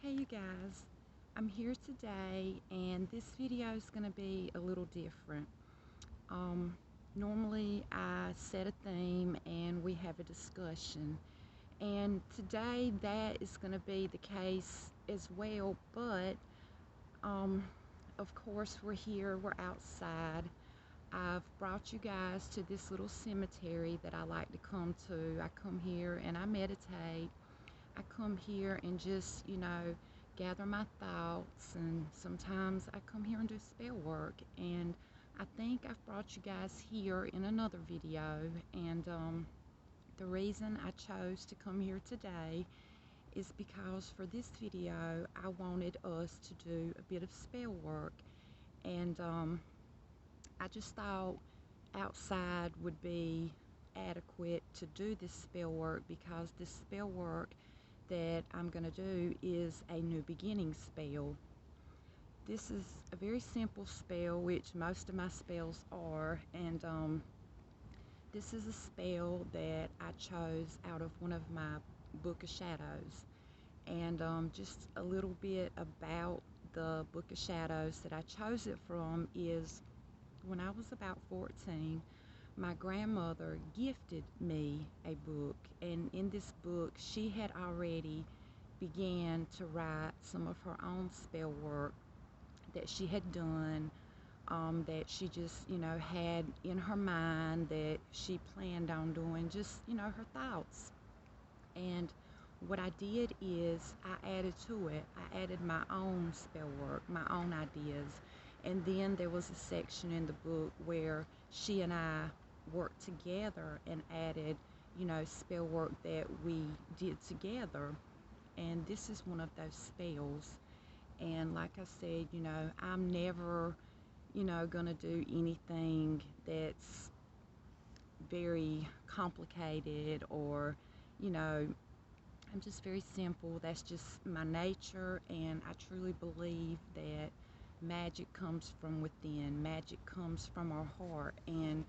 Hey you guys, I'm here today and this video is going to be a little different. Um, Normally I set a theme and we have a discussion, and today that is going to be the case as well, but um, of course we're outside. I've brought you guys to this little cemetery that I like to come to. I come here and I meditate. I come here and just, gather my thoughts, and sometimes I come here and do spell work. And I think I've brought you guys here in another video, and the reason I chose to come here today is because for this video I wanted us to do a bit of spell work, and I just thought outside would be adequate to do this spell work, because this spell work that I'm going to do is a new beginning spell. This is a very simple spell, which most of my spells are, and this is a spell that I chose out of one of my Book of Shadows. And just a little bit about the Book of Shadows that I chose it from is when I was about 14, my grandmother gifted me a book, and in this book she had already began to write some of her own spell work that she had done, that she just had in her mind, that she planned on doing, just her thoughts. And what I did is I added to it. I added my own spell work, my own ideas. And then there was a section in the book where she and I worked together and added, spell work that we did together. And this is one of those spells. And like I said, I'm never, gonna do anything that's very complicated, or, I'm just very simple. That's just my nature, and I truly believe that magic comes from within. Magic comes from our heart, and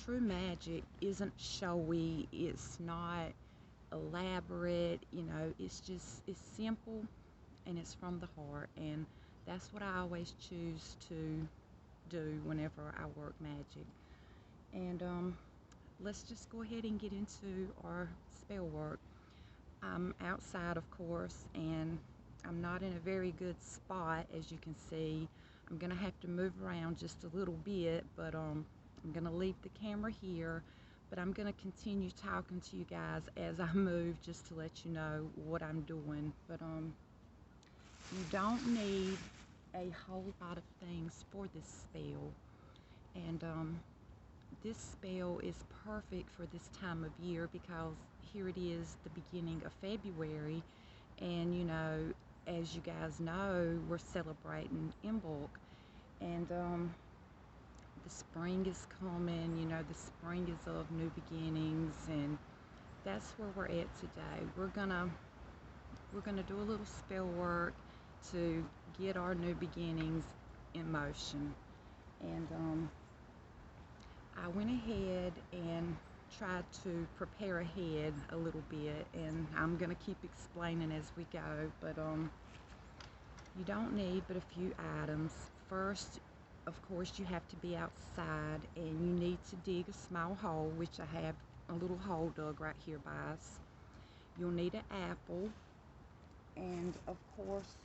true magic isn't showy. It's not elaborate. It's simple, and it's from the heart, and that's what I always choose to do whenever I work magic. And let's just go ahead and get into our spell work. I'm outside, of course, and I'm not in a very good spot, as you can see. I'm gonna have to move around just a little bit, but I'm gonna leave the camera here, but I'm gonna continue talking to you guys as I move, just to let you know what I'm doing. But you don't need a whole lot of things for this spell, and this spell is perfect for this time of year, because here it is, the beginning of February, and as you guys know, we're celebrating Imbolc, and the spring is coming. The spring is of new beginnings, and that's where we're at today. We're gonna do a little spell work to get our new beginnings in motion. And I went ahead and tried to prepare ahead a little bit, and I'm gonna keep explaining as we go, but you don't need but a few items. First, of course, you have to be outside, and you need to dig a small hole, which I have a little hole dug right here by us. You'll need an apple, and of course,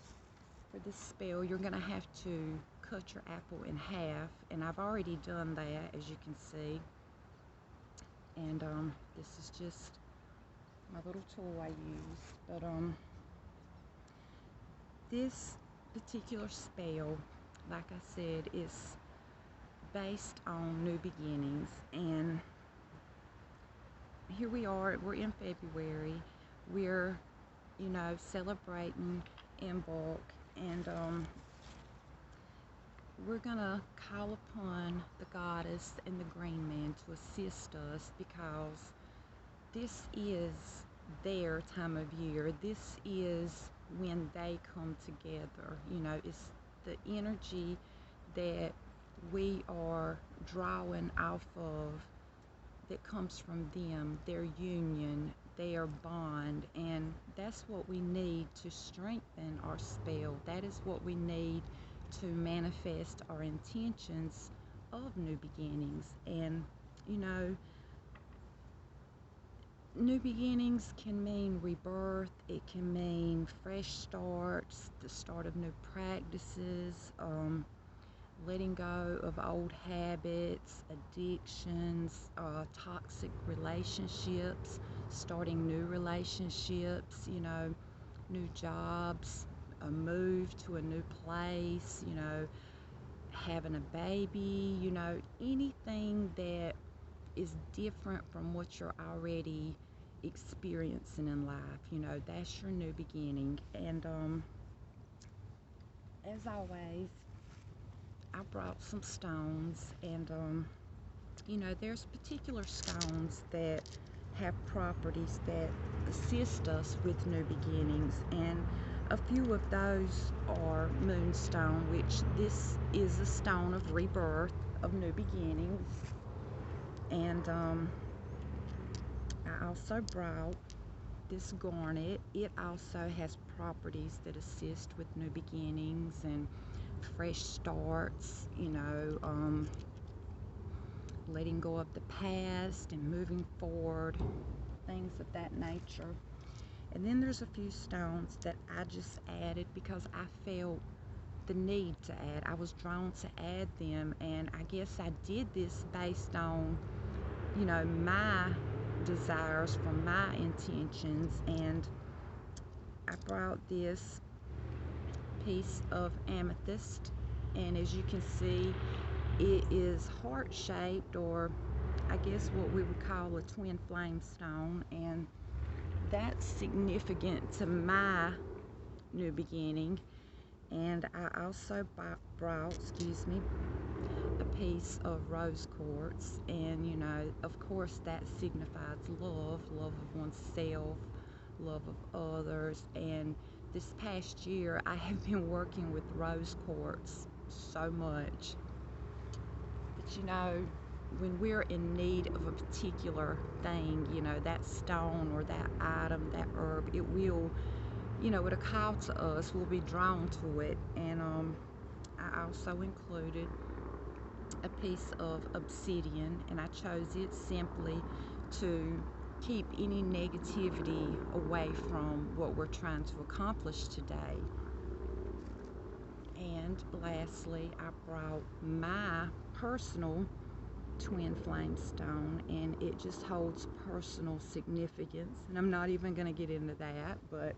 for this spell you're gonna have to cut your apple in half, and I've already done that, as you can see. And this is just my little tool I use. But this particular spell, like I said, is based on new beginnings, and here we are, we're in February, we're celebrating Embolc, and we're gonna call upon the goddess and the green man to assist us, because this is their time of year. This is when they come together. It's the energy that we are drawing off of, that comes from them, their union, their bond, and that's what we need to strengthen our spell. That is what we need to manifest our intentions of new beginnings. And you know, new beginnings can mean rebirth, it can mean fresh starts, the start of new practices, letting go of old habits, addictions, toxic relationships, starting new relationships, you know, new jobs, a move to a new place, you know, having a baby, you know, anything that is different from what you're already experiencing in life, you know, that's your new beginning. And as always, I brought some stones, and you know, there's particular stones that have properties that assist us with new beginnings, and a few of those are moonstone, which this is a stone of rebirth, of new beginnings. And I also brought this garnet. It also has properties that assist with new beginnings and fresh starts, you know, letting go of the past and moving forward, things of that nature. And then there's a few stones that I just added because I felt the need to add. I was drawn to add them, and I guess I did this based on, you know, my desires, from my intentions. And I brought this piece of amethyst, and as you can see, it is heart-shaped, or I guess what we would call a twin flame stone, and that's significant to my new beginning. And I also brought, a piece of rose quartz, and you know, of course, that signifies love, love of oneself, love of others. And this past year I have been working with rose quartz so much. But you know, when we're in need of a particular thing, you know, that stone or that item, that herb, it will, you know, it'll call to us, we'll be drawn to it. And I also included a piece of obsidian, and I chose it simply to keep any negativity away from what we're trying to accomplish today. And lastly, I brought my personal twin flame stone, and it just holds personal significance, and I'm not even going to get into that, but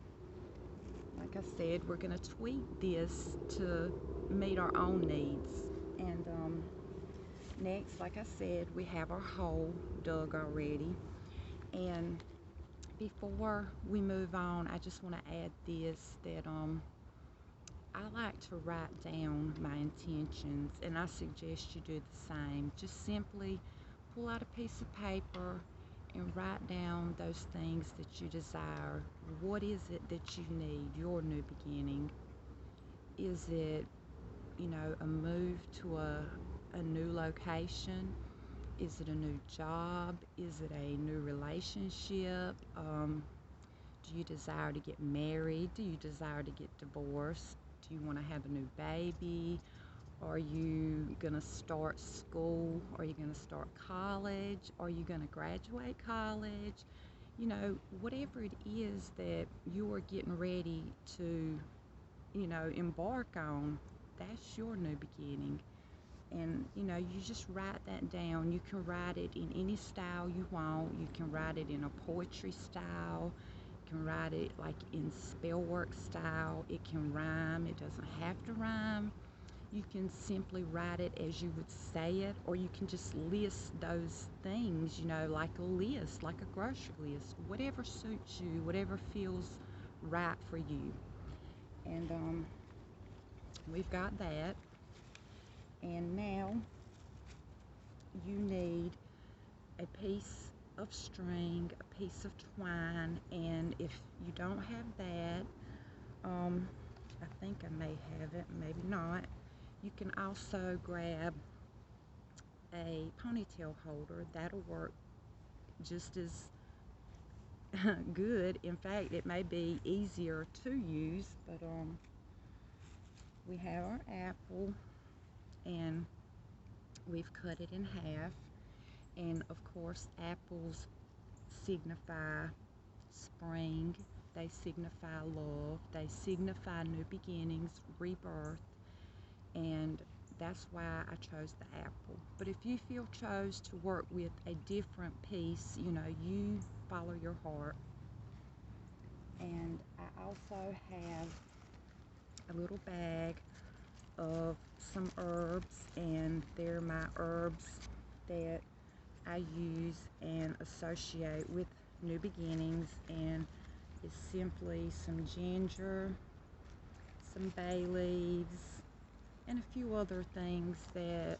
like I said, we're going to tweak this to meet our own needs. And next, like I said, we have our hole dug already. And before we move on, I just want to add this, that I like to write down my intentions, and I suggest you do the same. Just simply pull out a piece of paper and write down those things that you desire. What is it that you need, your new beginning? Is it, you know, a move to a new location? Is it a new job? Is it a new relationship? Do you desire to get married? Do you desire to get divorced? Do you want to have a new baby? Are you going to start school? Are you going to start college? Are you going to graduate college? You know, whatever it is that you are getting ready to, you know, embark on, that's your new beginning. And, you know, you just write that down. You can write it in any style you want. You can write it in a poetry style. You can write it like in spell work style. It can rhyme. It doesn't have to rhyme. You can simply write it as you would say it, or you can just list those things, you know, like a list, like a grocery list, whatever suits you, whatever feels right for you. And we've got that. And now you need a piece of string, a piece of twine, and if you don't have that, I think I may have it, maybe not. You can also grab a ponytail holder. That'll work just as good. In fact, it may be easier to use, but we have our apple, and we've cut it in half. And of course, apples signify spring, they signify love, they signify new beginnings, rebirth, and that's why I chose the apple. But if you feel chose to work with a different piece, you follow your heart. And I also have a little bag of some herbs, and they're my herbs that I use and associate with new beginnings, and it's simply some ginger, some bay leaves, and a few other things that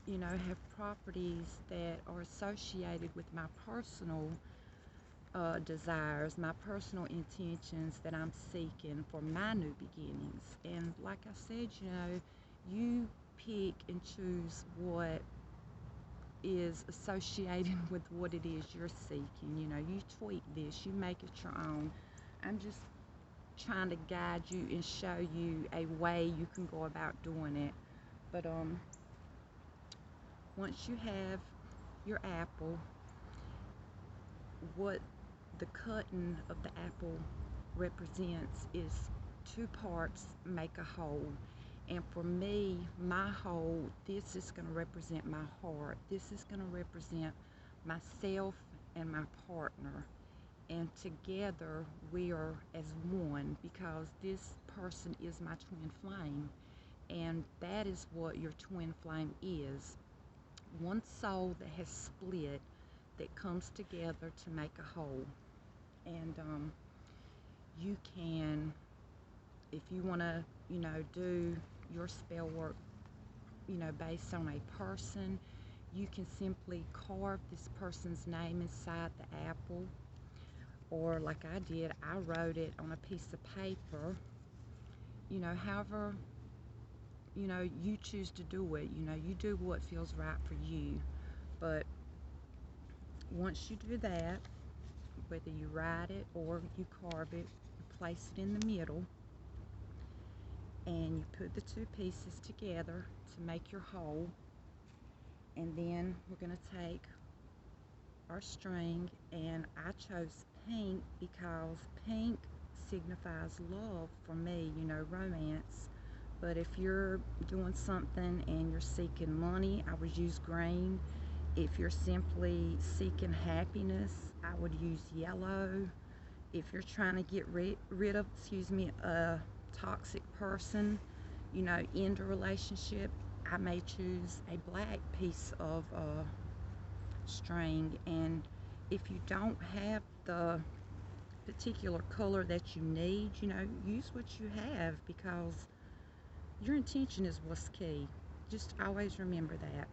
have properties that are associated with my personal desires, my personal intentions that I'm seeking for my new beginnings. And like I said, you pick and choose what is associated with what it is you're seeking. You tweak this, you make it your own. I'm just trying to guide you and show you a way you can go about doing it. But once you have your apple, what the cutting of the apple represents is two parts make a whole. And for me, my whole, this is going to represent my heart. This is going to represent myself and my partner. And together we are as one, because this person is my twin flame. And that is what your twin flame is. One soul that has split, that comes together to make a whole. And you can, if you want to, do your spell work, based on a person, you can simply carve this person's name inside the apple. Or like I did, I wrote it on a piece of paper. However, you choose to do it. You do what feels right for you. But once you do that, whether you write it or you carve it, you place it in the middle, and you put the two pieces together to make your whole. And then we're going to take our string, and I chose pink because pink signifies love for me, romance. But if you're doing something and you're seeking money, I would use green. If you're simply seeking happiness, I would use yellow. If you're trying to get rid of, a toxic person, end a relationship, I may choose a black piece of string. And if you don't have the particular color that you need, use what you have, because your intention is what's key. Just always remember that.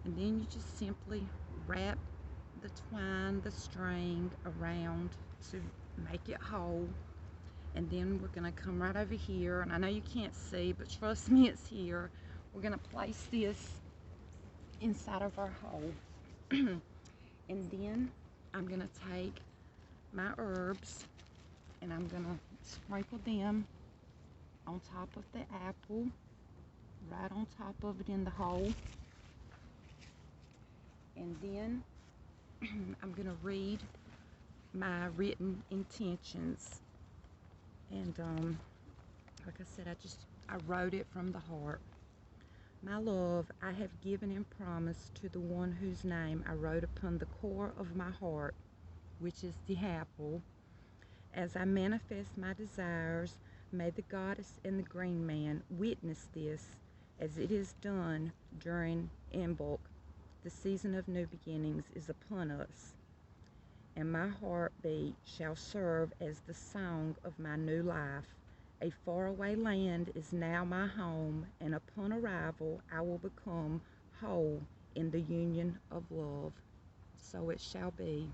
And then you just simply wrap the twine, the string around to make it whole. And then we're going to come right over here, and I know you can't see, but trust me, it's here. We're going to place this inside of our hole. And then I'm going to take my herbs, and I'm going to sprinkle them on top of the apple, right on top of it in the hole. And then I'm going to read my written intentions. And like I said, I wrote it from the heart. My love, I have given and promised to the one whose name I wrote upon the core of my heart, which is the apple. As I manifest my desires, may the goddess and the green man witness this, as it is done during Imbolc. The season of new beginnings is upon us, and my heartbeat shall serve as the song of my new life. A faraway land is now my home, and upon arrival I will become whole in the union of love. So it shall be.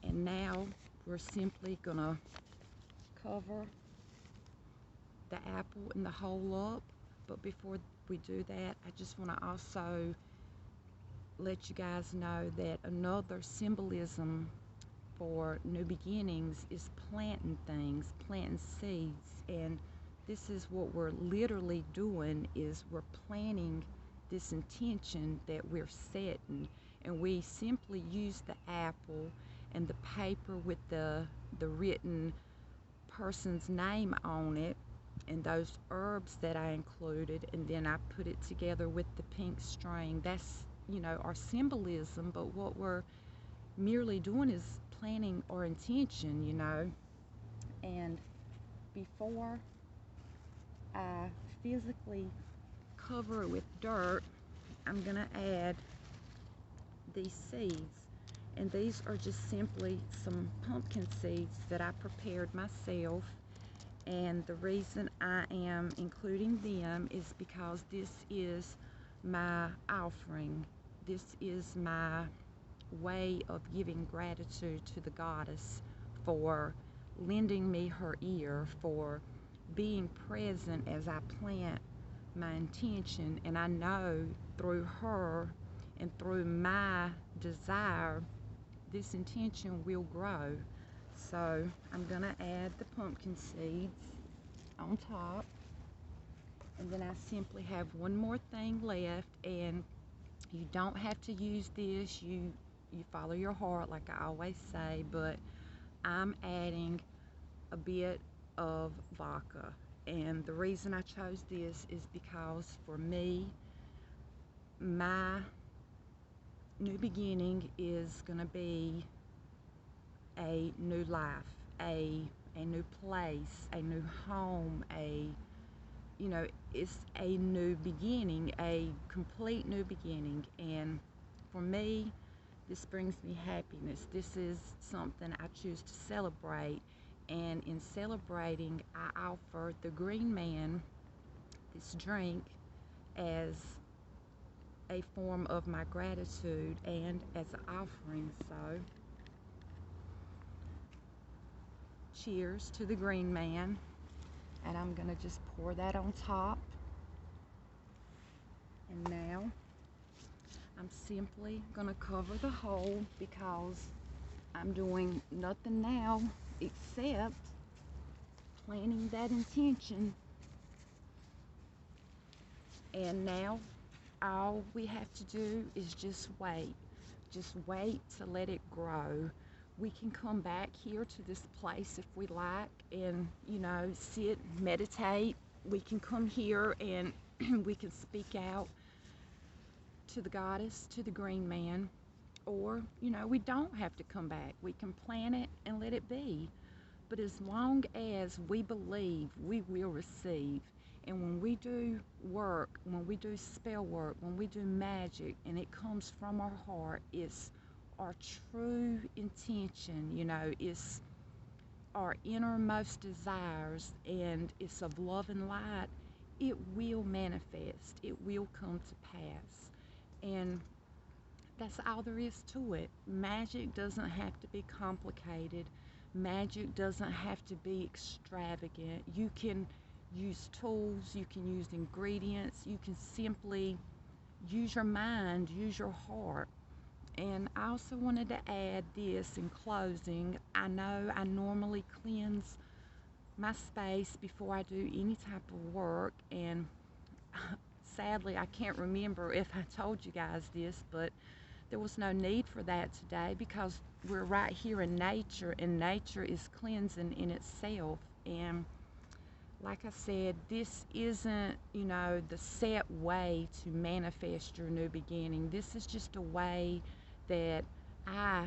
And now we're simply going to cover the apple and the hole up. But before we do that, I just want to also let you guys know that another symbolism for new beginnings is planting things, planting seeds. And this is what we're literally doing, is we're planting this intention that we're setting. And we simply use the apple and the paper with the written person's name on it, and those herbs that I included, and then I put it together with the pink string. That's, our symbolism, but what we're merely doing is planning our intention. And before I physically cover it with dirt, I'm gonna add these seeds. And these are just simply some pumpkin seeds that I prepared myself. And the reason I am including them is because this is my offering. This is my way of giving gratitude to the goddess for lending me her ear, for being present as I plant my intention. And I know through her and through my desire, this intention will grow. So I'm gonna add the pumpkin seeds on top, and then I simply have one more thing left. And you don't have to use this, you follow your heart like I always say, but I'm adding a bit of vodka. And the reason I chose this is because for me, my new beginning is gonna be a new life, a new place, a new home, it's a new beginning, a complete new beginning. And for me, this brings me happiness. This is something I choose to celebrate. And in celebrating, I offer the green man this drink as a form of my gratitude and as an offering. So cheers to the green man. And I'm gonna just pour that on top. And now I'm simply gonna cover the hole because I'm doing nothing now except planting that intention. And now all we have to do is just wait to let it grow. We can come back here to this place if we like and, sit, meditate. We can come here and we can speak out to the goddess, to the green man. Or, we don't have to come back. We can plant it and let it be. But as long as we believe, we will receive. And when we do work, when we do spell work, when we do magic, and it comes from our heart, it's our true intention, it's our innermost desires, and it's of love and light, it will manifest, it will come to pass. And that's all there is to it. Magic doesn't have to be complicated. Magic doesn't have to be extravagant. You can use tools, you can use ingredients, you can simply use your mind, use your heart. And I also wanted to add this in closing. I know I normally cleanse my space before I do any type of work, and sadly I can't remember if I told you guys this, but there was no need for that today because we're right here in nature, and nature is cleansing in itself. And like I said, this isn't, the set way to manifest your new beginning. This is just a way that I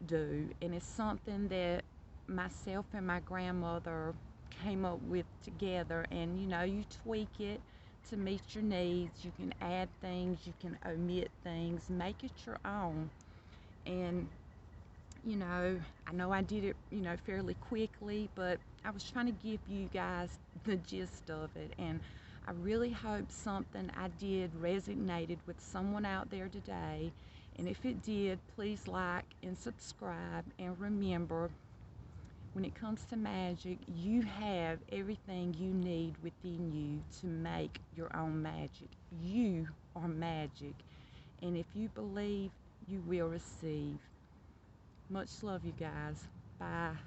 do, and it's something that myself and my grandmother came up with together. And you tweak it to meet your needs. You can add things, you can omit things, make it your own. And I know I did it fairly quickly, but I was trying to give you guys the gist of it. And I really hope something I did resonated with someone out there today. And if it did, please like and subscribe. And remember, when it comes to magic, you have everything you need within you to make your own magic. You are magic. And if you believe, you will receive. Much love, you guys. Bye.